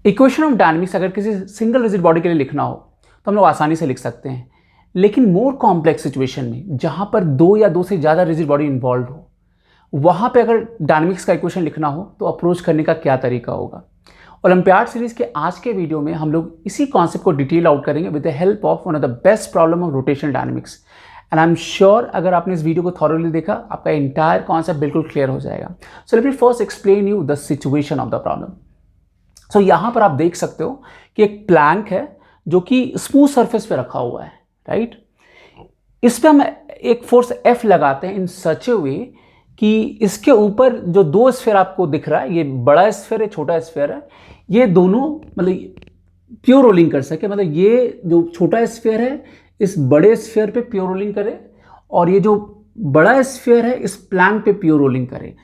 Equation of dynamics अगर किसी single rigid body के लिए लिखना हो तो हम लोग आसानी से लिख सकते हैं, लेकिन मोर कॉम्प्लेक्स सिचुएशन में जहां पर दो या दो से ज़्यादा रिजिड बॉडी इन्वॉल्व हो, वहां पे अगर डायनामिक्स का इक्वेशन लिखना हो तो अप्रोच करने का क्या तरीका होगा। ओलंपियाड सीरीज के आज के वीडियो में हम लोग इसी कॉन्सेप्ट को डिटेल आउट करेंगे with the help of one of the best problem of rotational dynamics. And I am sure अगर आपने इस वीडियो को थॉरोली देखा आपका इंटायर कॉन्सेप्ट बिल्कुल क्लियर हो जाएगा। So let me first explain you the situation of the problem. So यहाँ पर आप देख सकते हो कि एक प्लैंक है जो कि स्मूथ सरफेस पे रखा हुआ है, राइट। इस पे हम एक फोर्स F लगाते हैं इन सच ए वे कि इसके ऊपर जो दो स्फीयर आपको दिख रहा है, ये बड़ा स्फीयर है, छोटा स्फीयर है, ये दोनों मतलब प्योर रोलिंग कर सके। मतलब ये जो छोटा स्फीयर है इस बड़े स्फीयर पे प्योर रोलिंग करे और ये जो बड़ा स्फीयर है इस प्लैंक पे प्योर रोलिंग करे।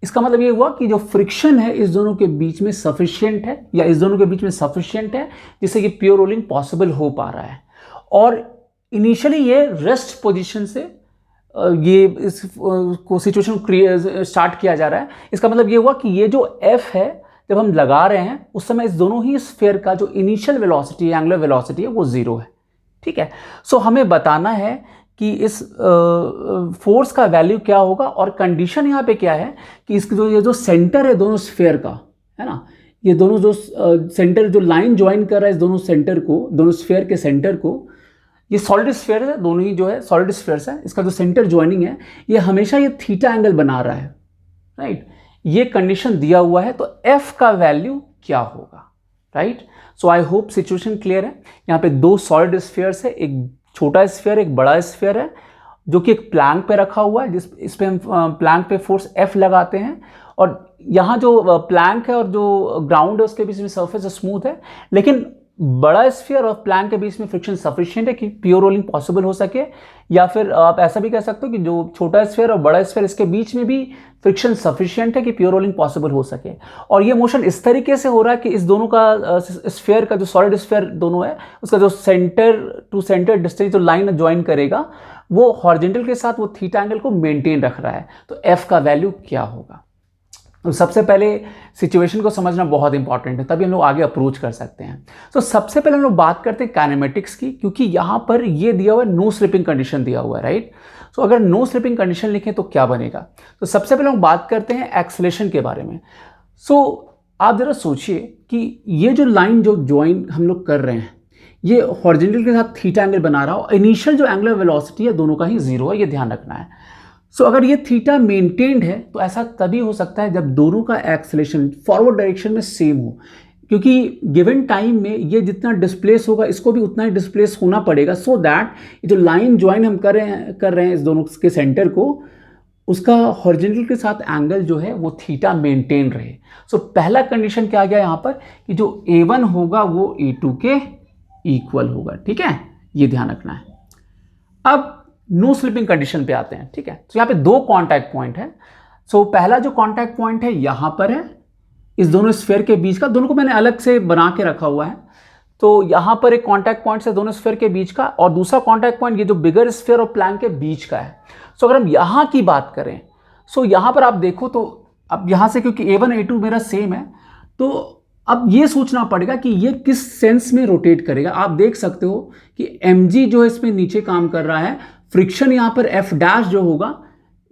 इसका मतलब ये हुआ कि जो फ्रिक्शन है इस दोनों के बीच में सफिशिएंट है, या इस दोनों के बीच में सफिशिएंट है जिससे कि प्योर रोलिंग पॉसिबल हो पा रहा है। और इनिशियली ये रेस्ट पोजीशन से ये इस को सिचुएशन स्टार्ट किया जा रहा है। इसका मतलब ये हुआ कि ये जो F है जब हम लगा रहे हैं उस समय इस दोनों ही स्फीयर का जो इनिशियल वेलोसिटी है, एंगुलर वेलोसिटी है, वो जीरो है, ठीक है। सो हमें बताना है कि इस फोर्स का वैल्यू क्या होगा, और कंडीशन यहाँ पे क्या है कि इसके ये जो सेंटर है दोनों स्फीयर का, है ना, ये दोनों जो सेंटर जो लाइन ज्वाइन कर रहा है इस दोनों सेंटर को, दोनों स्फीयर के सेंटर को, ये सॉलिड स्फीयर है, दोनों ही जो है सॉलिड स्फीयर्स है, इसका जो सेंटर ज्वाइनिंग है ये हमेशा ये थीटा एंगल बना रहा है, राइट। ये कंडीशन दिया हुआ है तो F का वैल्यू क्या होगा, right. So I hope situation clear है। यहाँ पे दो सॉलिड स्फीयर्स है, एक छोटा स्फीयर एक बड़ा स्फीयर है जो कि एक प्लैंक पे रखा हुआ है, इस पे हम प्लैंक पे फोर्स F लगाते हैं। और यहाँ जो प्लैंक है और जो ग्राउंड है उसके बीच में सरफेस स्मूथ है, लेकिन बड़ा स्फीयर और प्लैंक के बीच में फ्रिक्शन सफिशिएंट है कि प्योर रोलिंग पॉसिबल हो सके। या फिर आप ऐसा भी कह सकते हो कि जो छोटा स्फीयर और बड़ा स्फीयर इसके बीच में भी फ्रिक्शन सफिशिएंट है कि प्योर रोलिंग पॉसिबल हो सके। और ये मोशन इस तरीके से हो रहा है कि इस दोनों का स्फीयर का जो सॉलिड स्फीयर दोनों है उसका जो सेंटर टू सेंटर डिस्टेंस जो लाइन ज्वाइन करेगा वो हॉरिजॉन्टल के साथ वो थीटा एंगल को मेंटेन रख रहा है। तो F का वैल्यू क्या होगा। तो सबसे पहले सिचुएशन को समझना बहुत इंपॉर्टेंट है, तभी हम लोग आगे अप्रोच कर सकते हैं। तो सबसे पहले हम लोग बात करते हैं काइनेमेटिक्स की, क्योंकि यहाँ पर ये दिया हुआ है नो स्लिपिंग कंडीशन दिया हुआ है, राइट। सो अगर नो स्लिपिंग कंडीशन लिखें तो क्या बनेगा। तो सबसे पहले हम बात करते हैं एक्सेलरेशन के बारे में। सो आप जरा सोचिए कि ये जो लाइन जो ज्वाइन हम लोग कर रहे हैं ये हॉरिजॉन्टल के साथ थीटा एंगल बना रहा हो, इनिशियल जो एंगुलर वेलोसिटी है दोनों का ही जीरो है, ये ध्यान रखना है। सो अगर ये थीटा मेंटेन्ड है तो ऐसा तभी हो सकता है जब दोनों का एक्सेलरेशन फॉरवर्ड डायरेक्शन में सेम हो, क्योंकि गिवन टाइम में ये जितना डिस्प्लेस होगा इसको भी उतना ही डिस्प्लेस होना पड़ेगा, सो दैट ये जो लाइन ज्वाइन हम कर रहे हैं इस दोनों के सेंटर को, उसका हॉरिजॉन्टल के साथ एंगल जो है वो थीटा मेंटेन रहे। सो पहला कंडीशन क्या आ गया यहाँ पर कि जो A1 होगा वो A2 के इक्वल होगा, ठीक है, ये ध्यान रखना है। अब नो स्लिपिंग कंडीशन पे आते हैं, ठीक है। तो यहाँ पे दो कांटेक्ट पॉइंट है। सो पहला जो कांटेक्ट पॉइंट है यहाँ पर है इस दोनों स्फीयर के बीच का, दोनों को मैंने अलग से बना के रखा हुआ है। तो यहाँ पर एक कांटेक्ट पॉइंट है दोनों स्फीयर के बीच का, और दूसरा कांटेक्ट पॉइंट ये जो बिगर स्फीयर और प्लैंक के बीच का है। सो अगर हम यहाँ की बात करें, सो यहाँ पर आप देखो तो अब यहाँ से क्योंकि A1 A2 मेरा सेम है तो अब ये सोचना पड़ेगा कि ये किस सेंस में रोटेट करेगा। आप देख सकते हो कि mg जो है इसमें नीचे काम कर रहा है, फ्रिक्शन यहाँ पर F डैश जो होगा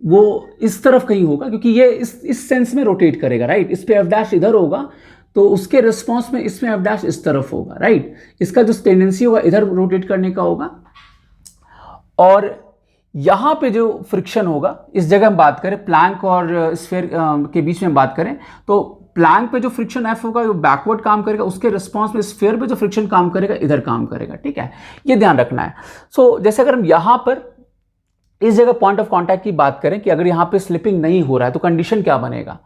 वो इस तरफ कहीं होगा क्योंकि ये इस सेंस में रोटेट करेगा, राइट। इस पे F डैश इधर होगा तो उसके रिस्पॉन्स में इसमें F डैश इस तरफ होगा, राइट। इसका जो टेंडेंसी होगा इधर रोटेट करने का होगा। और यहाँ पे जो फ्रिक्शन होगा इस जगह हम बात करें प्लैंक और स्फीयर के बीच में बात करें तो प्लैंक पे जो फ्रिक्शन F होगा वो बैकवर्ड काम करेगा, उसके रिस्पॉन्स में स्फीयर पे जो फ्रिक्शन काम करेगा इधर काम करेगा, ठीक है, ये ध्यान रखना है। सो जैसे अगर हम यहाँ पर इस जगह पॉइंट ऑफ कांटेक्ट की बात करें कि अगर यहाँ पे स्लिपिंग नहीं हो रहा है तो कंडीशन क्या बनेगा,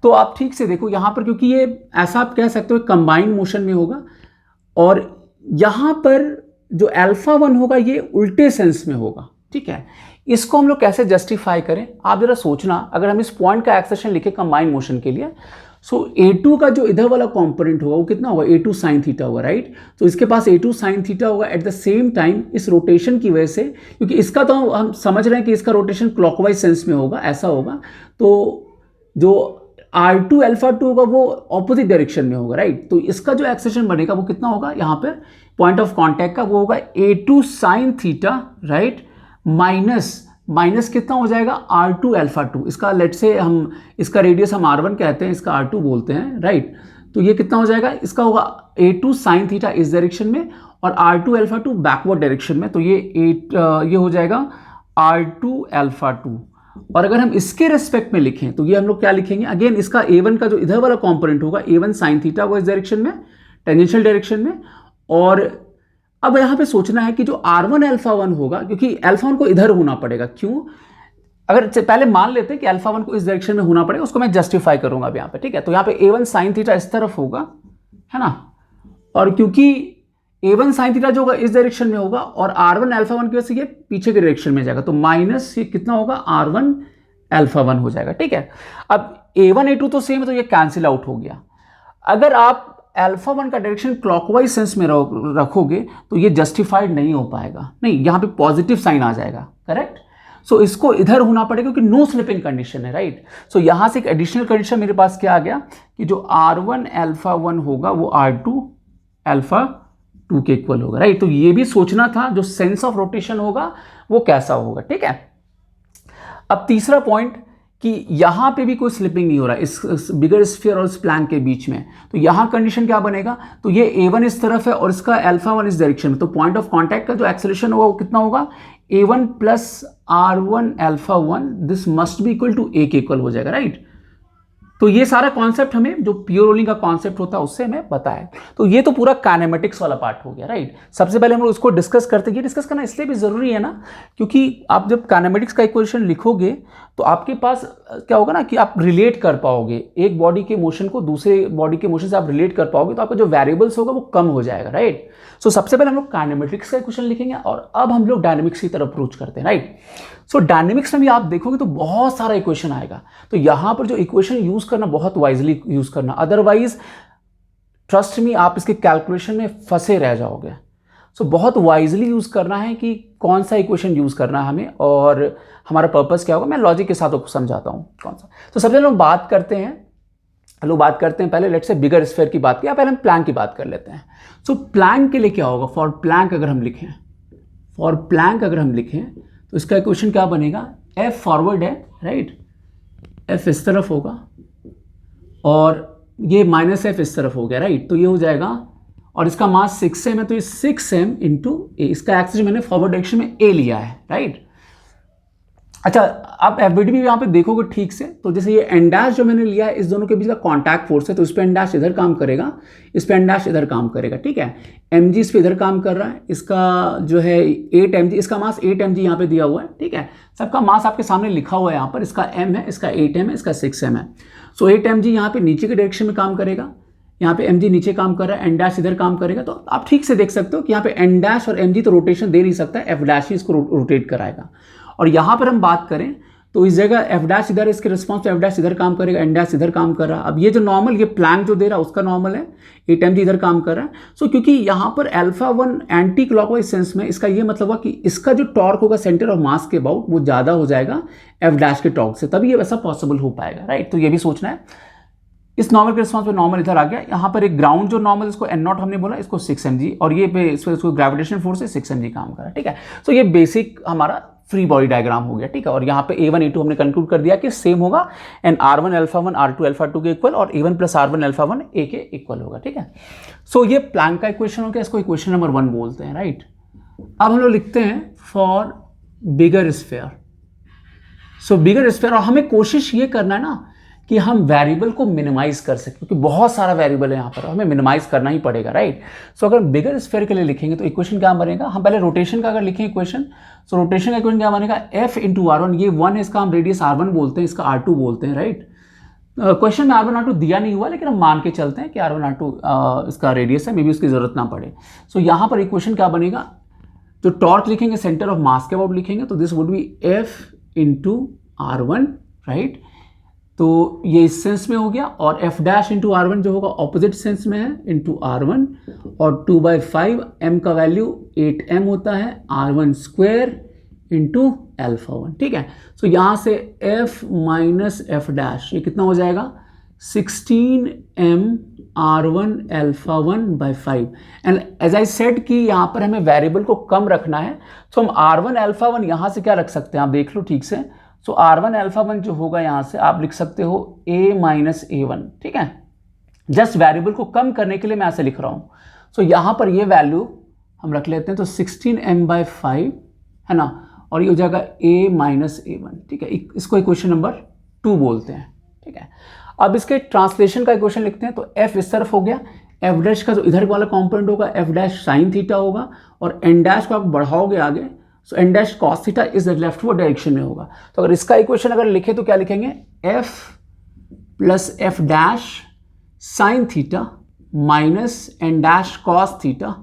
तो आप ठीक से देखो यहाँ पर, क्योंकि ये ऐसा आप कह सकते हो कंबाइंड मोशन में होगा, और यहाँ पर जो α1 होगा ये उल्टे सेंस में होगा, ठीक है। इसको हम लोग कैसे जस्टिफाई करें, आप जरा सोचना। अगर हम इस पॉइंट का एक्सेशन लिखे कंबाइंड मोशन के लिए, सो A2 का जो इधर वाला कंपोनेंट होगा वो कितना होगा, A2 साइन थीटा होगा, राइट। तो इसके पास A2 साइन थीटा होगा। एट द सेम टाइम इस रोटेशन की वजह से, क्योंकि इसका तो हम समझ रहे हैं कि इसका रोटेशन क्लॉकवाइज सेंस में होगा, ऐसा होगा, तो जो R2 अल्फा 2 होगा वो ऑपोजिट डायरेक्शन में होगा, राइट। तो इसका जो एक्सेलेरेशन बनेगा वो कितना होगा, यहाँ पर पॉइंट ऑफ कांटेक्ट का वो होगा A2 sine theta, right, minus कितना हो जाएगा R2 अल्फा 2। इसका लेट से हम इसका रेडियस हम R1 कहते हैं, इसका R2 बोलते हैं, राइट। तो ये कितना हो जाएगा, इसका होगा A2 साइन थीटा इस डायरेक्शन में और R2 अल्फा 2 बैकवर्ड डायरेक्शन में। तो ये हो जाएगा R2 अल्फा 2। और अगर हम इसके रेस्पेक्ट में लिखें तो ये हम लोग क्या लिखेंगे, अगेन इसका A1 का जो इधर वाला कंपोनेंट होगा A1 साइन थीटा वो इस डायरेक्शन में, टेंजेंशियल डायरेक्शन में। और अब यहाँ पे सोचना है कि जो R1 अल्फा 1 होगा, क्योंकि अल्फा 1 को इधर होना पड़ेगा, क्यों, अगर पहले मान लेते हैं कि अल्फा 1 को इस डायरेक्शन में होना पड़ेगा, उसको मैं जस्टिफाई करूंगा अब यहाँ पे, ठीक है। तो यहाँ पे A1 साइन थीटा इस तरफ होगा, है ना, और क्योंकि A1 साइन थीटा जो होगा इस डायरेक्शन में होगा और R1 अल्फा 1 की वजह से ये पीछे के डायरेक्शन में जाएगा, तो माइनस ये कितना होगा R1 अल्फा 1 हो जाएगा, ठीक है। अब A1 A2 तो सेम है तो ये कैंसिल आउट हो गया। अगर आप अल्फा 1 का डायरेक्शन क्लॉकवाइज सेंस में रखोगे तो ये जस्टिफाइड नहीं हो पाएगा, नहीं, यहाँ पे पॉजिटिव साइन आ जाएगा, करेक्ट। सो इसको इधर होना पड़ेगा क्योंकि नो स्लिपिंग कंडीशन है, राइट। सो यहाँ से एक एडिशनल कंडीशन मेरे पास क्या आ गया कि जो R1 अल्फा 1 होगा वो R2 अल्फा 2 के इक्वल होगा, राइट। तो ये भी सोचना था जो सेंस ऑफ रोटेशन होगा वो कैसा होगा, ठीक है। अब तीसरा पॉइंट कि यहां पे भी कोई स्लिपिंग नहीं हो रहा है इस बिगर स्फीयर और इस प्लैंक के बीच में, तो यहां कंडीशन क्या बनेगा, तो ये A1 इस तरफ है और इसका अल्फा 1 इस डायरेक्शन में, तो पॉइंट ऑफ कांटेक्ट का जो एक्सेलरेशन होगा वो कितना होगा, A1 plus R1 alpha 1, this must be equal to A के इक्वल हो जाएगा, राइट। तो ये सारा कॉन्सेप्ट हमें जो प्योर रोलिंग का कॉन्सेप्ट होता है उससे हमें पता है। तो ये तो पूरा काइनेमेटिक्स वाला पार्ट हो गया, राइट। सबसे पहले हम लोग उसको डिस्कस करते हैं। ये डिस्कस करना इसलिए भी जरूरी है ना, क्योंकि आप जब काइनेमेटिक्स का इक्वेशन लिखोगे तो आपके पास क्या होगा ना कि आप रिलेट कर पाओगे एक बॉडी के मोशन को दूसरे बॉडी के मोशन से, आप रिलेट कर पाओगे तो आपका जो वेरिएबल्स होगा वो कम हो जाएगा, राइट। सो सबसे पहले हम लोग काइनेमेटिक्स का इक्वेशन लिखेंगे और अब हम लोग डायनेमिक्स की तरफ अप्रोच करते हैं, राइट। सो डायनेमिक्स में भी आप देखोगे तो बहुत सारा इक्वेशन आएगा, तो यहां पर जो इक्वेशन यूज करना बहुत वाइजली यूज करना, अदरवाइज ट्रस्ट मी आप इसके कैलकुलेशन में फंसे रह जाओगे। सो बहुत वाइजली यूज करना है कि कौन सा इक्वेशन यूज करना है हमें और हमारा पर्पस क्या होगा। मैं लॉजिक के साथ आपको समझाता हूं कौन सा। तो सबसे पहले हम बात करते हैं पहले लेट्स से बिगर स्फीयर की बात किया, पहले हम प्लैंक की बात कर लेते हैं। सो प्लैंक के लिए क्या होगा, फॉर प्लैंक अगर हम लिखें तो इसका इक्वेशन क्या बनेगा, F फॉरवर्ड है, राइट, F इस तरफ होगा और ये माइनस F इस तरफ हो गया, राइट। तो ये हो जाएगा और इसका मास 6m है, तो ये 6m इंटू ए, इसका एक्सेस मैंने फॉरवर्ड डायरेक्शन में ए लिया है, राइट। अच्छा, आप एफबीडी भी यहाँ पे देखोगे ठीक से, तो जैसे ये एन डैश जो मैंने लिया है इस दोनों के बीच का कॉन्टैक्ट फोर्स है, तो इस पे एन डैश इधर काम करेगा, इस पे एन डैश इधर काम करेगा, ठीक है। एम जी इस पे इधर काम कर रहा है, इसका जो है 8 mg, इसका मास 8 mg यहाँ पे दिया हुआ है, ठीक है। सबका मास आपके सामने लिखा हुआ है यहाँ पर, इसका m है, इसका 8m है, इसका 6m है। सो 8 mg यहाँ पे नीचे के डायरेक्शन में काम करेगा, यहाँ पे mg नीचे काम कर रहा है, एन डैश इधर काम करेगा। तो आप ठीक से देख सकते हो कि यहाँ पे एन डैश और mg तो रोटेशन दे नहीं सकता है, एफ डैश ही इसको रोटेट कराएगा। और यहाँ पर हम बात करें तो इस जगह एफ डैश इधर, इसके रिस्पॉन्स पे एफ डैश इधर काम करेगा, एन डैश इधर काम कर रहा है। अब ये जो नॉर्मल, ये प्लैंक जो दे रहा है उसका नॉर्मल है, 8 mg इधर काम कर रहा है। सो क्योंकि यहाँ पर अल्फा 1 एंटी क्लॉकवाइज सेंस में, इसका ये मतलब हुआ कि इसका जो टॉर्क होगा सेंटर ऑफ मास के अबाउट वो ज़्यादा हो जाएगा एफ डैश के टॉर्क से, तभी ये वैसा पॉसिबल हो पाएगा, राइट। तो ये भी सोचना है। इस नॉर्मल के रिस्पॉन्स पे नॉर्मल इधर आ गया, यहाँ पर एक ग्राउंड जो नॉर्मल इसको एन नॉट हमने बोला, इसको 6 mg, और ये पे इसको ग्रेविटेशन फोर्स से 6 mg काम कर रहा है, ठीक है। तो ये बेसिक हमारा फ्री बॉडी डायग्राम हो गया, ठीक है। और यहाँ पे A1 A2 हमने कंक्लूड कर दिया कि सेम होगा, and R1 alpha 1 R2 alpha 2 के इक्वल और A1 plus R1 alpha 1 A के इक्वल होगा, ठीक है। सो ये प्लैंक का इक्वेशन हो गया, इसको इक्वेशन नंबर 1 बोलते हैं, राइट। अब हम लोग लिखते हैं for bigger sphere. So bigger sphere, और हमें कोशिश ये करना है ना कि हम वेरिएबल को मिनिमाइज कर सकें, क्योंकि बहुत सारा वेरिएबल है यहाँ पर, हमें मिनिमाइज करना ही पड़ेगा, राइट। सो अगर बिगर स्फीयर के लिए लिखेंगे तो इक्वेशन क्या बनेगा, हम पहले रोटेशन का अगर लिखें इक्वेशन, सो रोटेशन का इक्वेशन क्या बनेगा, F इंटू R1, ये 1 है, इसका हम रेडियस R1 बोलते हैं, इसका R2 बोलते हैं, राइट। क्वेश्चन में R1 R2 दिया नहीं हुआ, लेकिन हम मान के चलते हैं कि R1 R2 इसका रेडियस है, मे बी उसकी जरूरत ना पड़े। सो यहाँ पर इक्वेशन क्या बनेगा, जो टॉर्क लिखेंगे सेंटर ऑफ मास के अबाउट लिखेंगे, तो this would be F into R1, right. तो ये इस सेंस में हो गया, और एफ डैश इंटू R1 जो होगा ऑपोजिट सेंस में है, इंटू R1, और 2/5 m का वैल्यू 8m होता है, R1 स्क्वायर इंटू अल्फा 1, ठीक है। सो यहाँ से f माइनस एफ डैश, ये कितना हो जाएगा, 16m r1 α1/5 and as I said कि यहाँ पर हमें वेरिएबल को कम रखना है, तो हम r1 α1 यहाँ से क्या रख सकते हैं, आप देख लो ठीक से। सो r1 α1 जो होगा यहाँ से आप लिख सकते हो a-a1, ठीक है। जस्ट वेरिएबल को कम करने के लिए मैं ऐसे लिख रहा हूँ। सो यहाँ पर ये वैल्यू हम रख लेते हैं, तो 16m/5 है ना, और ये हो जाएगा a-a1, ठीक है। इसको इक्वेशन नंबर 2 बोलते हैं, ठीक है। अब इसके ट्रांसलेशन का इक्वेशन लिखते हैं, तो f इस तरफ हो गया, f डैश का जो इधर वाला कॉम्पोनेंट होगा f डैश साइन थीटा होगा, और n डैश को आप बढ़ाओगे आगे, सो n डैश कॉस थीटा इस लेफ्टवर्ड डायरेक्शन में होगा। तो अगर इसका इक्वेशन अगर लिखे तो क्या लिखेंगे, f plus f dash sine theta minus n dash cos theta,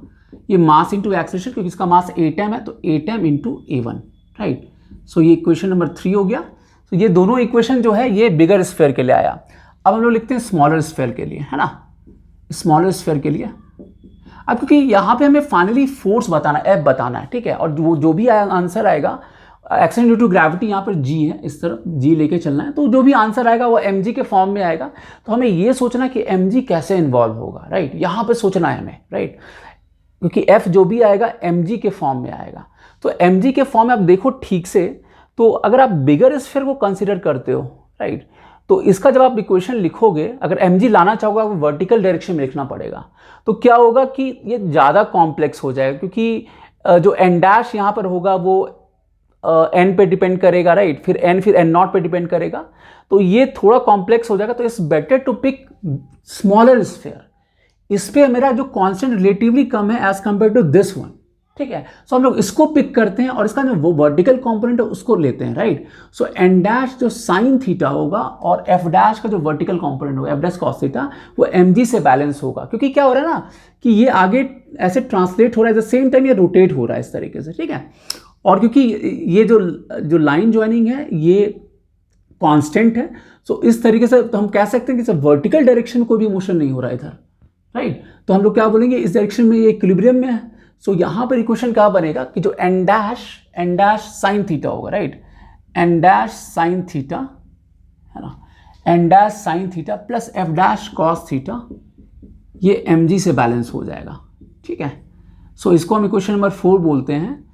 ये मास इंटू एक्सेलरेशन, क्योंकि इसका मास 8m है, तो 8m इंटू a1, राइट। सो ये इक्वेशन नंबर 3 हो गया। तो ये दोनों इक्वेशन जो है ये बिगर स्फीयर के लिए आया। अब हम लोग लिखते हैं स्मॉलर स्फीयर के लिए, है ना, स्मॉलर स्फीयर के लिए। अब क्योंकि यहाँ पे हमें फाइनली फोर्स बताना, F बताना है, ठीक है, और जो भी आंसर आएगा, एक्शन ड्यू टू ग्रेविटी यहाँ पर G है, इस तरफ G लेके चलना है, तो जो भी आंसर आएगा वो mg के फॉर्म में आएगा। तो हमें ये सोचना कि mg कैसे इन्वॉल्व होगा, राइट, यहाँ पर सोचना है हमें, राइट, क्योंकि F जो भी आएगा mg के फॉर्म में आएगा। तो mg के फॉर्म में आप देखो ठीक से, तो अगर आप बिगर स्फीयर को कंसीडर करते हो, राइट, तो इसका जब आप इक्वेशन लिखोगे, अगर mg लाना चाहोगे आपको वर्टिकल डायरेक्शन में लिखना पड़ेगा। तो क्या होगा कि ये ज़्यादा कॉम्प्लेक्स हो जाएगा, क्योंकि जो n डैश यहाँ पर होगा वो n पे डिपेंड करेगा, राइट, फिर n नॉट पे डिपेंड करेगा, तो ये थोड़ा कॉम्प्लेक्स हो जाएगा। तो it's better to pick smaller sphere. इस पे मेरा जो कांस्टेंट रिलेटिवली कम है as compare to this one, ठीक है। सो हम लोग इसको पिक करते हैं और इसका जो वो वर्टिकल कंपोनेंट है उसको लेते हैं, राइट। सो n डैश जो साइन थीटा होगा और f डैश का जो वर्टिकल कंपोनेंट होगा f डैश कॉस थीटा, वो mg से बैलेंस होगा, क्योंकि क्या हो रहा है ना कि ये आगे ऐसे ट्रांसलेट हो रहा है, एट द सेम टाइम ये रोटेट हो रहा है इस तरीके से, ठीक है। और क्योंकि ये जो लाइन ज्वाइनिंग है ये कांस्टेंट है, सो इस तरीके से तो हम कह सकते हैं कि वर्टिकल डायरेक्शन में कोई भी मोशन नहीं हो रहा है इधर, राइट। तो हम लोग क्या बोलेंगे, इस डायरेक्शन में ये इक्विलिब्रियम में है। सो यहाँ पर इक्वेशन क्या बनेगा कि जो n डैश साइन थीटा होगा, right, n dash sine theta, है ना, n dash sine theta plus f dash cos theta, ये mg से बैलेंस हो जाएगा, ठीक है। सो इसको हम इक्वेशन नंबर 4 बोलते हैं।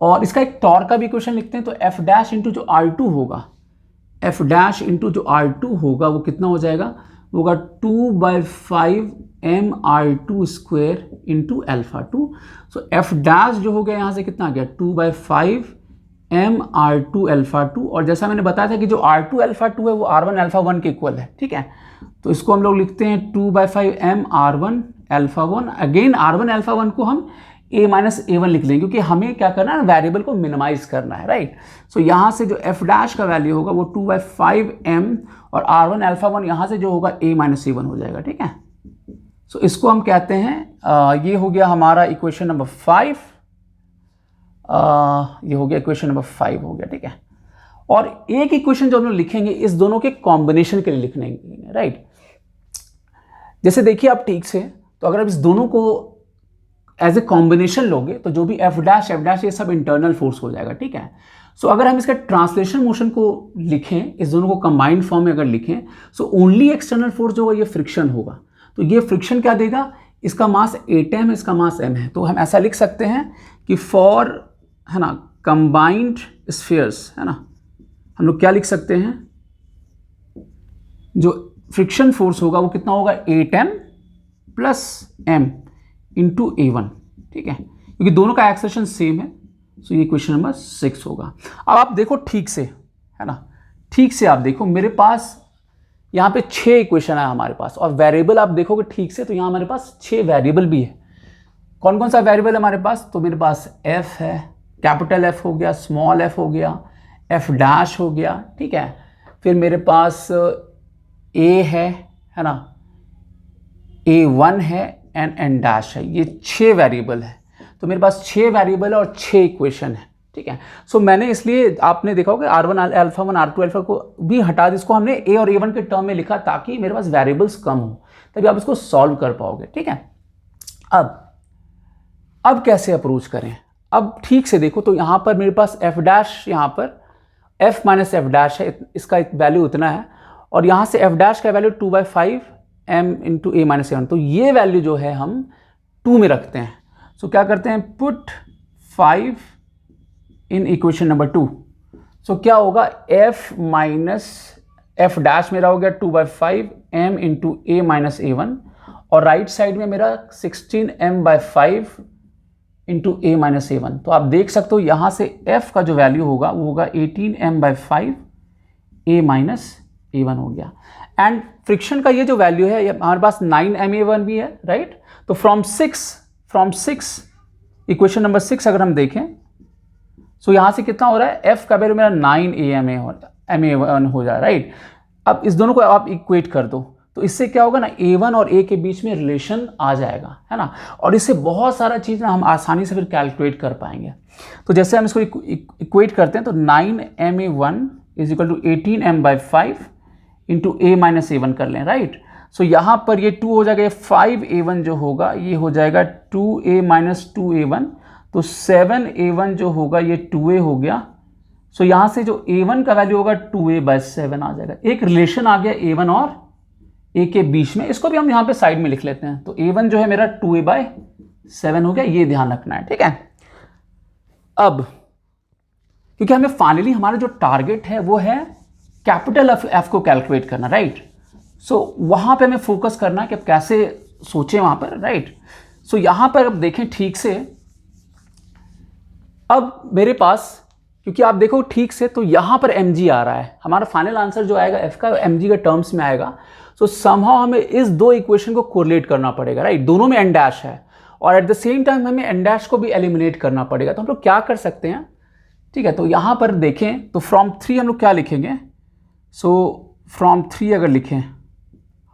और इसका एक टॉर्क का भी इक्वेशन लिखते हैं, तो f डैश इंटू जो r2 होगा, f डैश इंटू जो r2 होगा वो कितना हो जाएगा, वो होगा 2/5m r2 स्क्वायर इंटू α2। सो f डैश जो हो गया यहाँ से कितना आ गया, 2/5m r2 α2, और जैसा मैंने बताया था कि जो r2 α2 है वो r1 α1 के इक्वल है, ठीक है। तो इसको हम लोग लिखते हैं 2/5m r1 α1। अगेन r1 α1 को हम a-a1 लिख लेंगे, क्योंकि हमें क्या करना है, वेरिएबल को मिनिमाइज करना है, राइट। सो यहाँ से जो f डैश का वैल्यू होगा वो 2/5m और r1 α1 यहाँ से जो होगा a-a1 हो जाएगा, ठीक है। सो इसको हम कहते हैं, ये हो गया हमारा इक्वेशन नंबर 5, ये हो गया इक्वेशन नंबर 5 हो गया, ठीक है। और एक इक्वेशन जो हम लोग लिखेंगे इस दोनों के कॉम्बिनेशन के लिए लिखने, राइट। जैसे देखिए आप ठीक से, तो अगर आप इस दोनों को एज ए कॉम्बिनेशन लोगे तो जो भी f डैश ये सब इंटरनल फोर्स हो जाएगा, ठीक है। सो अगर हम इसका ट्रांसलेशन मोशन को लिखें, इस दोनों को कंबाइंड फॉर्म में अगर लिखें, सो ओनली एक्सटर्नल फोर्स जो होगा ये फ्रिक्शन होगा। तो ये फ्रिक्शन क्या देगा, इसका मास 8m है, इसका मास m है। तो हम ऐसा लिख सकते हैं कि फॉर, है ना, कंबाइंड स्फीयर्स, है ना, हम लोग क्या लिख सकते हैं, जो फ्रिक्शन फोर्स होगा वो कितना होगा, 8m plus m into a1, ठीक है, क्योंकि दोनों का एक्सेलरेशन सेम है। सो ये क्वेश्चन नंबर 6 होगा। अब आप देखो ठीक से, है ना, ठीक से आप देखो, मेरे पास यहाँ पे 6 इक्वेशन है हमारे पास, और वेरिएबल आप देखोगे ठीक से तो यहाँ हमारे पास 6 वेरिएबल भी है। कौन कौन सा वेरिएबल है हमारे पास, तो मेरे पास f है, कैपिटल F हो गया, स्मॉल f हो गया, f डैश हो गया, ठीक है, फिर मेरे पास a है ना, a1 है एंड n डैश है। ये 6 वेरिएबल है, तो मेरे पास 6 वेरिएबल है और 6 इक्वेशन है, ठीक है। सो मैंने इसलिए आपने देखा होगा r1 α1 r2 α को भी हटा दी, इसको हमने a और a1 के टर्म में लिखा ताकि मेरे पास वेरिएबल्स कम हो, तभी आप इसको सॉल्व कर पाओगे, ठीक है। अब कैसे अप्रोच करें, अब ठीक से देखो, तो यहाँ पर मेरे पास f डैश, यहाँ पर f माइनस f डैश है, इसका वैल्यू उतना है, और यहाँ से एफ डैश का value 2/5 m into A minus A1, तो ये वैल्यू जो है हम 2 में रखते हैं। सो क्या करते हैं, पुट 5 इन इक्वेशन नंबर 2। सो क्या होगा, f माइनस एफ डैश मेरा हो गया 2/5 m into A minus A1, और राइट साइड में मेरा 16m/5 into A minus A1. तो आप देख सकते हो यहाँ से f का जो वैल्यू होगा वो होगा 18m/5 ए माइनस ए1 हो गया। एंड फ्रिक्शन का ये जो वैल्यू है, ये हमारे पास 9ma1 भी है, राइट। तो फ्रॉम 6 इक्वेशन नंबर 6 अगर हम देखें, सो यहाँ से कितना हो रहा है, f का वैल्यू मेरा 9ma1 हो जाए, राइट। अब इस दोनों को आप इक्वेट कर दो, तो इससे क्या होगा ना, a1 और a के बीच में रिलेशन आ जाएगा, है ना। और इससे बहुत सारा चीज़ ना हम आसानी से फिर कैलकुलेट कर पाएंगे। तो जैसे हम इसको इक्वेट करते हैं, तो 9ma1 is equal to 18m/5 into A minus A one कर लें, राइट। सो यहाँ पर ये 2 हो जाएगा, 5a1 जो होगा ये हो जाएगा 2a माइनस 2a1, तो 7a1 जो होगा ये 2a हो गया। सो यहाँ से जो a1 का वैल्यू होगा 2a/7 आ जाएगा। एक रिलेशन आ गया a1 और a के बीच में, इसको भी हम यहाँ पे साइड में लिख लेते हैं। तो a1 जो है मेरा 2a/7 हो गया, ये ध्यान रखना है, ठीक है। अब क्योंकि हमें फाइनली हमारा जो टारगेट है वो है कैपिटल एफ को कैलकुलेट करना, राइट। सो वहाँ पे हमें फोकस करना है कि अब कैसे सोचें वहाँ पर, राइट। सो यहाँ पर अब देखें ठीक से, अब मेरे पास क्योंकि आप देखो ठीक से, तो यहाँ पर mg आ रहा है, हमारा फाइनल आंसर जो आएगा f का mg के टर्म्स में आएगा। सो समहाउ हमें इस दो इक्वेशन को कोरिलेट करना पड़ेगा, राइट। दोनों में n डैश है और एट द सेम टाइम हमें n डैश को भी एलिमिनेट करना पड़ेगा। तो हम लोग क्या कर सकते हैं, ठीक है। तो यहाँ पर देखें तो फ्रॉम 3 हम लोग क्या लिखेंगे, सो फ्रॉम 3 अगर लिखें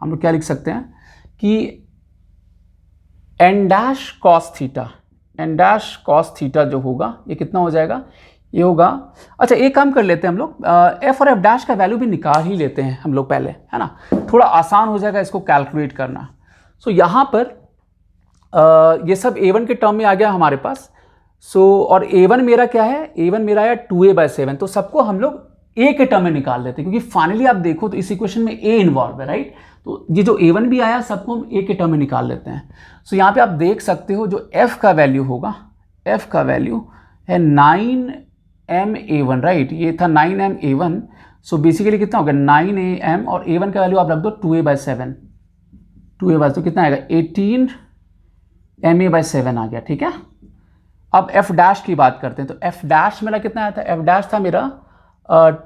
हम लोग क्या लिख सकते हैं कि n डैश कॉस थीटा जो होगा ये कितना हो जाएगा, ये होगा, अच्छा एक काम कर लेते हैं हम लोग, f और f डैश का वैल्यू भी निकाल ही लेते हैं हम लोग पहले, है ना, थोड़ा आसान हो जाएगा इसको कैलकुलेट करना। सो यहाँ पर ये सब a1 के टर्म में आ गया हमारे पास। सो और a1 मेरा क्या है, a1 मेरा है 2a/7, तो सबको हम लोग a के टर्म में निकाल लेते हैं, क्योंकि फाइनली आप देखो तो इस इक्वेशन में a इन्वॉल्व है, राइट। तो ये जो a1 भी आया सबको हम a के टर्म में निकाल लेते हैं। सो यहाँ पे आप देख सकते हो जो f का वैल्यू होगा, f का वैल्यू है 9ma1, राइट। ये था 9ma1। सो बेसिकली कितना हो गया 9am, और a1 का वैल्यू आप रख दो 2a/7, तो कितना आएगा 18ma/7 आ गया, ठीक है। अब f डैश की बात करते हैं, तो f डैश मेरा कितना आया था, f डैश था मेरा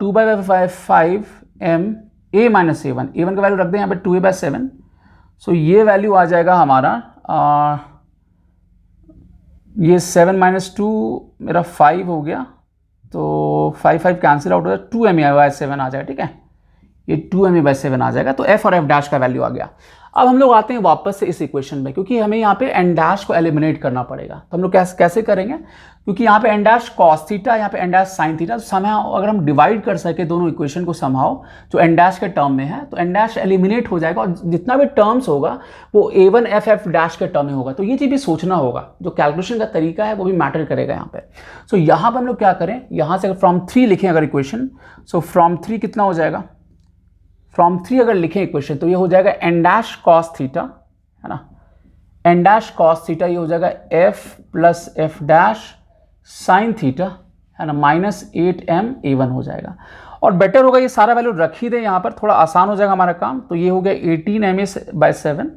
2/5m a minus a1, a1 का वैल्यू रख दें यहाँ पे 2a/7। सो ये वैल्यू आ जाएगा हमारा ये 7 - 2 मेरा 5 हो गया, तो 5 कैंसिल आउट हो जाए, 2ma/7 आ जाएगा, ठीक है। ये 2ma/7 आ जाएगा, तो f और f डैश का वैल्यू आ गया। अब हम लोग आते हैं वापस से इस इक्वेशन में, क्योंकि हमें यहाँ पे n डैश को एलिमिनेट करना पड़ेगा। तो हम लोग कैसे करेंगे, क्योंकि यहाँ पे n डैश कॉस थीटा, यहाँ पे n डैश साइन थीटा, तो समहाउ अगर हम डिवाइड कर सके दोनों इक्वेशन को समहाउ जो n डैश के टर्म में है, तो n डैश एलिमिनेट हो जाएगा और जितना भी टर्म्स होगा वो a1 f डैश के टर्म में होगा। तो ये चीज़ भी सोचना होगा, जो कैलकुलेशन का तरीका है वो भी मैटर करेगा यहाँ पे। सो यहाँ पर हम लोग क्या करें, यहाँ से फ्रॉम 3 लिखें अगर इक्वेशन, सो फ्रॉम 3 कितना हो जाएगा, फ्रॉम 3 अगर लिखें इक्वेशन तो ये हो जाएगा n डैश कॉस थीटा, है ना, n डैश कॉस थीटा, ये हो जाएगा f plus f dash sine theta, है ना, -8ma1 हो जाएगा। और बेटर होगा ये सारा वैल्यू रख ही दें यहाँ पर, थोड़ा आसान हो जाएगा हमारा काम। तो ये हो गया 18ma/7,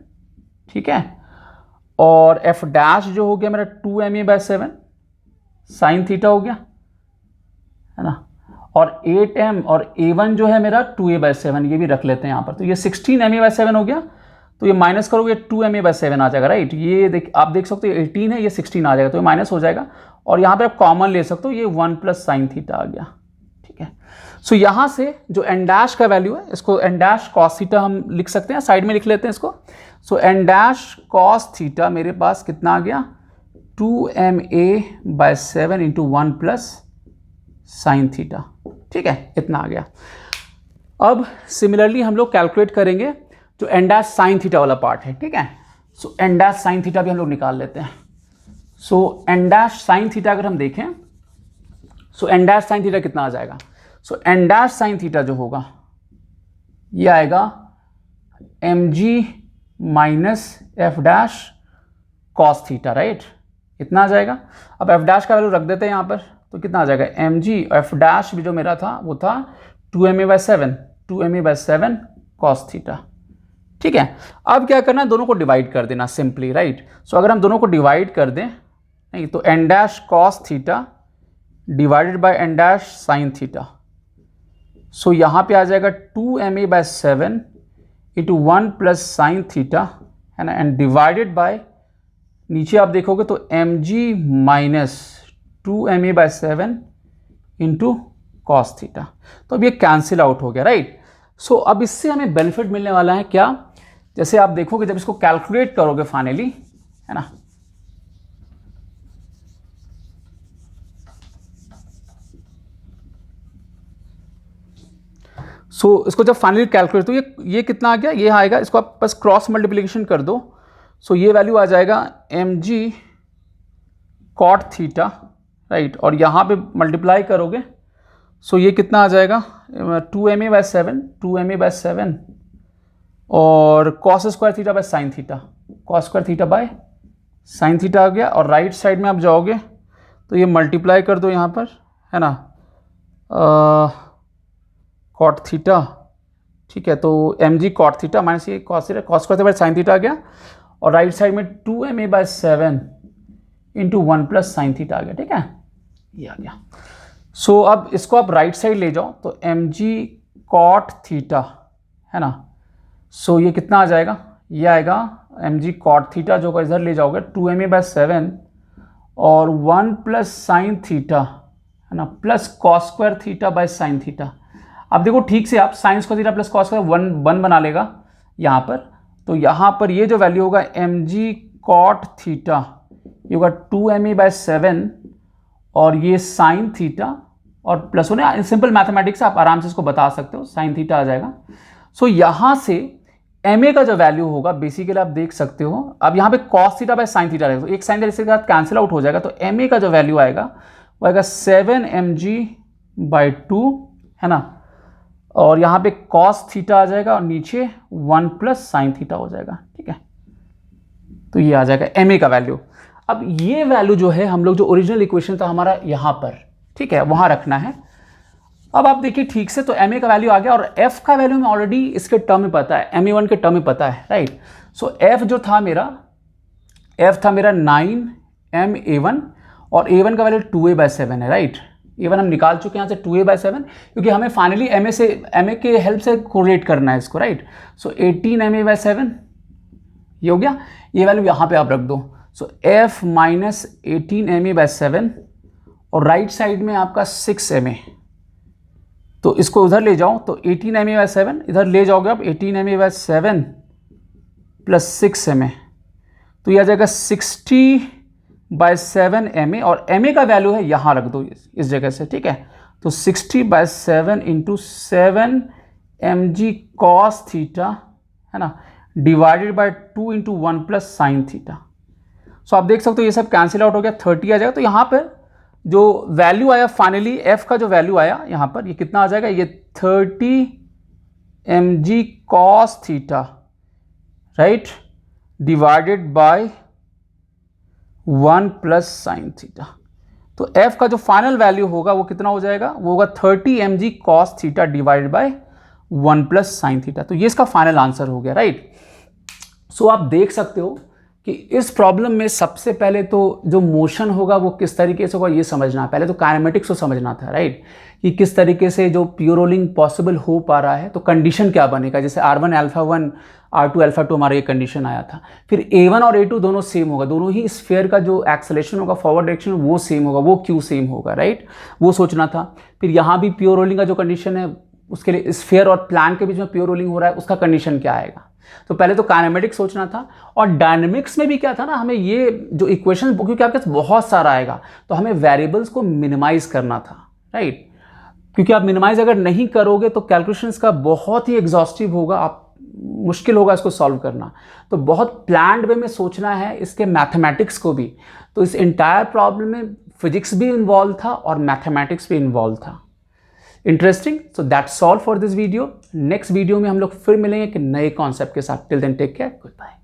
ठीक है। और f डैश जो हो गया मेरा 2ma/7 साइन थीटा हो गया, है ना, और 8m और a1 जो है मेरा 2a/7, ये भी रख लेते हैं यहाँ पर। तो ये 16ma/7 हो गया, तो ये माइनस करोगे 2ma/7 आ जाएगा, राइट। ये आप देख सकते हो 18 है, ये 16 आ जाएगा, तो ये माइनस हो जाएगा। और यहाँ पे आप कॉमन ले सकते हो, ये 1 प्लस साइन थीटा आ गया, ठीक है। सो यहाँ से जो n डैश का वैल्यू है, इसको n डैश कॉस थीटा हम लिख सकते हैं, साइड में लिख लेते हैं इसको। सो n डैश कॉस थीटा मेरे पास कितना आ गया, 2ma/7 into 1 plus sine theta, ठीक है, इतना आ गया। अब सिमिलरली हम लोग कैलकुलेट करेंगे जो n डैश साइन थीटा वाला पार्ट है, ठीक है। सो n डैश साइन थीटा भी हम लोग निकाल लेते हैं। सो n डैश साइन थीटा अगर हम देखें, सो n डैश साइन थीटा कितना आ जाएगा, सो n डैश साइन थीटा जो होगा ये आएगा mg minus F dash cos theta, right, इतना आ जाएगा। अब एफ डैश का वैल्यू रख देते हैं यहाँ पर, तो कितना आ जाएगा, mg एफ डैश भी जो मेरा था वो था 2ma/7 कॉस थीटा। ठीक है, अब क्या करना है, दोनों को डिवाइड कर देना सिंपली, राइट। सो अगर हम दोनों को डिवाइड कर दें, नहीं तो n dash cos theta divided by n dash sine theta. So यहाँ पे आ जाएगा 2ma/7 into 1 plus sine theta, है ना, एंड डिवाइडेड बाय, नीचे आप देखोगे तो mg minus 2ma/7 into cos theta. तो अब ये कैंसिल आउट हो गया, राइट। सो अब इससे हमें बेनिफिट मिलने वाला है क्या, जैसे आप देखोगे जब इसको कैलकुलेट करोगे फाइनली, है ना, सो इसको जब फाइनली कैलकुलेट, तो ये कितना आ गया, ये आएगा, इसको आप बस क्रॉस मल्टीप्लिकेशन कर दो। सो ये वैल्यू आ जाएगा mg कॉट थीटा, राइट, और यहाँ पे मल्टीप्लाई करोगे, सो ये कितना आ जाएगा 2ma/7 और cos square theta by sine theta, cos square theta by sine theta आ गया। और राइट साइड में आप जाओगे तो ये मल्टीप्लाई कर दो यहाँ पर, है ना, कॉट थीटा, ठीक है, तो mg कॉट थीटा माइनस ये cos theta, cos square theta by sine theta आ गया, और राइट साइड में 2ma/7 into 1 plus sine theta आ गया। ठीक है, ये आ गया। सो अब इसको आप राइट साइड ले जाओ तो mg कॉट थीटा, है ना, सो ये कितना आ जाएगा, ये आएगा mg कॉट थीटा, जो इधर ले जाओगे 2ma/7 और 1 प्लस साइन थीटा, है ना, plus cos square theta by sine theta. अब देखो ठीक से, आप sine square theta plus cos square 1 बना लेगा यहाँ पर, तो यहाँ पर ये जो वैल्यू होगा mg कॉट थीटा, ये होगा 2ma/7 और ये साइन थीटा और प्लस होने, सिंपल मैथमेटिक्स आप आराम से इसको बता सकते हो, साइन थीटा आ जाएगा। सो यहाँ से ma का जो वैल्यू होगा बेसिकली आप देख सकते हो, अब यहाँ पे cos theta by sine theta रहेगा, तो एक साइन थीटा इसके साथ कैंसिल आउट हो जाएगा, तो ma का जो वैल्यू आएगा वो आएगा 7mg/2, है ना, और यहाँ पे cos थीटा आ जाएगा और नीचे 1 प्लस साइन थीटा हो जाएगा। ठीक है, तो ये आ जाएगा ma का वैल्यू। अब ये वैल्यू जो है हम लोग जो ओरिजिनल इक्वेशन था हमारा यहाँ पर, ठीक है, वहाँ रखना है। अब आप देखिए ठीक से, तो ma का वैल्यू आ गया और f का वैल्यू में ऑलरेडी इसके टर्म में पता है, ma1 के टर्म में पता है, राइट। सो f जो था मेरा, f था मेरा 9ma1 और a1 का वैल्यू 2a/7 है, राइट। a1 हम निकाल चुके हैं यहाँ से 2a/7, क्योंकि हमें फाइनली ma के हेल्प से कोरिलेट करना है इसको, राइट। सो 18ma/7 ये हो गया, ये वैल्यू यहाँ पे आप रख दो। सो f माइनस 18ma/7 और राइट साइड में आपका 6ma, तो इसको उधर ले जाओ तो 18ma/7 इधर ले जाओगे आप, 18ma/7 प्लस 6ma, तो ये आ जाएगा 60/7ma और ma का वैल्यू है यहाँ रख दो इस जगह से। ठीक है, तो 60/7 इंटू 7mg कॉस थीटा, है ना, divided by 2 into 1 plus sine theta. So आप देख सकते हो ये सब कैंसिल आउट हो गया, 30 आ जाएगा। तो यहाँ पर जो वैल्यू आया फाइनली f का जो वैल्यू आया यहाँ पर, ये कितना आ जाएगा, ये 30mg cos theta, right, divided by 1 plus sine theta. तो f का जो फाइनल वैल्यू होगा वो कितना हो जाएगा, वो होगा 30mg cos theta divided bye 1 plus sine theta. तो ये इसका फाइनल आंसर हो गया, राइट। सो आप देख सकते हो कि इस प्रॉब्लम में सबसे पहले तो जो मोशन होगा वो किस तरीके से होगा ये समझना है, पहले तो काइनेमेटिक्स को समझना था, राइट, कि किस तरीके से जो प्योर रोलिंग पॉसिबल हो पा रहा है, तो कंडीशन क्या बनेगा, जैसे R1 α1 R2 α2 हमारा ये कंडीशन आया था। फिर A1 और A2 दोनों सेम होगा, दोनों ही स्फीयर का जो एक्सेलेरेशन होगा फॉरवर्ड डायरेक्शन वो सेम होगा, वो क्यू सेम होगा, राइट, वो सोचना था। फिर यहाँ भी प्योर रोलिंग का जो कंडीशन है उसके लिए स्फीयर और प्लान के बीच में प्योर रोलिंग हो रहा है, उसका कंडीशन क्या आएगा। तो पहले तो काइनेमेटिक्स सोचना था, और डायनेमिक्स में भी क्या था ना, हमें ये जो इक्वेशन, क्योंकि आपके पास बहुत सारा आएगा तो हमें वेरिएबल्स को मिनिमाइज करना था, राइट, क्योंकि आप मिनिमाइज अगर नहीं करोगे तो कैलकुलेशंस का बहुत ही एग्जॉस्टिव होगा, आप मुश्किल होगा इसको सॉल्व करना। तो बहुत प्लान्ड वे में सोचना है इसके मैथमेटिक्स को भी। तो इस एंटायर प्रॉब्लम में फिजिक्स भी इन्वॉल्व था और मैथमेटिक्स भी इन्वॉल्व था। Interesting. So that's all for this video. Next video में हम लोग फिर मिलेंगे कि नए कॉन्सेप्ट के साथ। Till then take care, good bye.